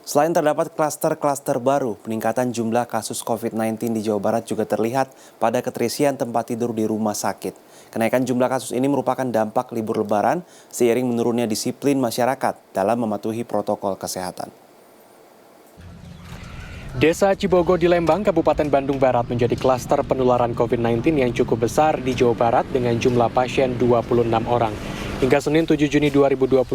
Selain terdapat klaster-klaster baru, peningkatan jumlah kasus COVID-19 di Jawa Barat juga terlihat pada keterisian tempat tidur di rumah sakit. Kenaikan jumlah kasus ini merupakan dampak libur Lebaran seiring menurunnya disiplin masyarakat dalam mematuhi protokol kesehatan. Desa Cibogo di Lembang, Kabupaten Bandung Barat menjadi klaster penularan COVID-19 yang cukup besar di Jawa Barat dengan jumlah pasien 26 orang. Hingga Senin 7 Juni 2021,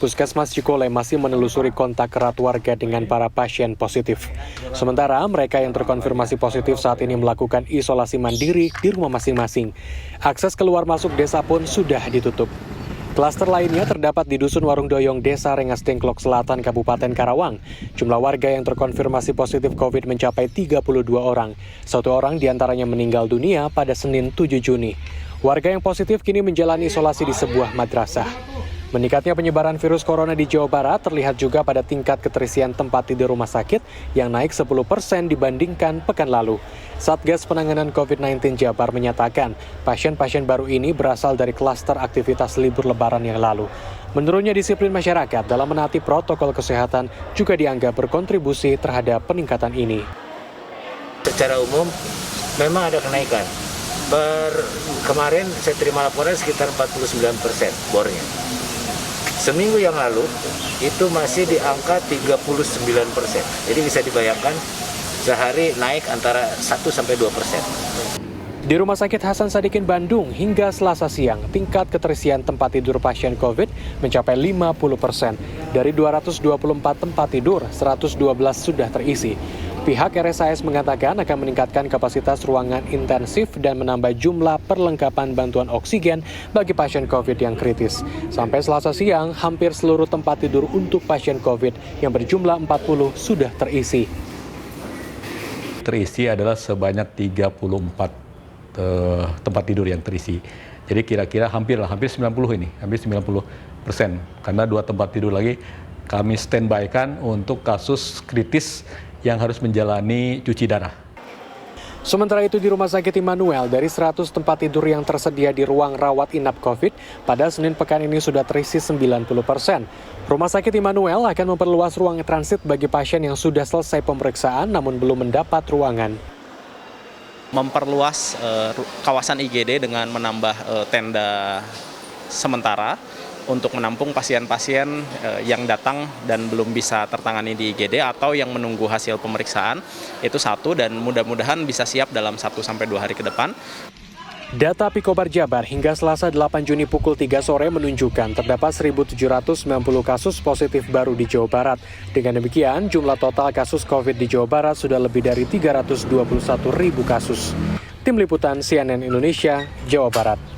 Puskesmas Cikole masih menelusuri kontak erat warga dengan para pasien positif. Sementara mereka yang terkonfirmasi positif saat ini melakukan isolasi mandiri di rumah masing-masing. Akses keluar masuk desa pun sudah ditutup. Klaster lainnya terdapat di Dusun Warung Doyong, Desa Rengas Dengklok Selatan, Kabupaten Karawang. Jumlah warga yang terkonfirmasi positif COVID mencapai 32 orang. 1 orang diantaranya meninggal dunia pada Senin 7 Juni. Warga yang positif kini menjalani isolasi di sebuah madrasah. Meningkatnya penyebaran virus corona di Jawa Barat terlihat juga pada tingkat keterisian tempat tidur rumah sakit yang naik 10% dibandingkan pekan lalu. Satgas Penanganan COVID-19 Jabar menyatakan pasien-pasien baru ini berasal dari klaster aktivitas libur Lebaran yang lalu. Menurunnya disiplin masyarakat dalam menaati protokol kesehatan juga dianggap berkontribusi terhadap peningkatan ini. Secara umum memang ada kenaikan. Kemarin saya terima laporan sekitar 49% bornya. Seminggu yang lalu itu masih di angka 39%. Jadi bisa dibayangkan sehari naik antara 1-2%. Di Rumah Sakit Hasan Sadikin Bandung hingga Selasa siang, tingkat keterisian tempat tidur pasien COVID mencapai 50%. Dari 224 tempat tidur, 112 sudah terisi. Pihak RSAS mengatakan akan meningkatkan kapasitas ruangan intensif dan menambah jumlah perlengkapan bantuan oksigen bagi pasien COVID yang kritis. Sampai Selasa siang, hampir seluruh tempat tidur untuk pasien COVID yang berjumlah 40 sudah terisi. Terisi adalah sebanyak 34 tempat tidur yang terisi. Jadi kira-kira hampir 90 ini, hampir 90%. Karena 2 tempat tidur lagi kami standby-kan untuk kasus kritis yang harus menjalani cuci darah. Sementara itu di Rumah Sakit Immanuel, dari 100 tempat tidur yang tersedia di ruang rawat inap COVID, pada Senin pekan ini sudah terisi 90%. Rumah Sakit Immanuel akan memperluas ruang transit bagi pasien yang sudah selesai pemeriksaan namun belum mendapat ruangan. Memperluas kawasan IGD dengan menambah tenda sementara untuk menampung pasien-pasien yang datang dan belum bisa tertangani di IGD atau yang menunggu hasil pemeriksaan, itu satu, dan mudah-mudahan bisa siap dalam 1-2 hari ke depan. Data Pikobar Jabar hingga Selasa 8 Juni pukul 3 sore menunjukkan terdapat 1.790 kasus positif baru di Jawa Barat. Dengan demikian, jumlah total kasus COVID di Jawa Barat sudah lebih dari 321.000 kasus. Tim Liputan CNN Indonesia, Jawa Barat.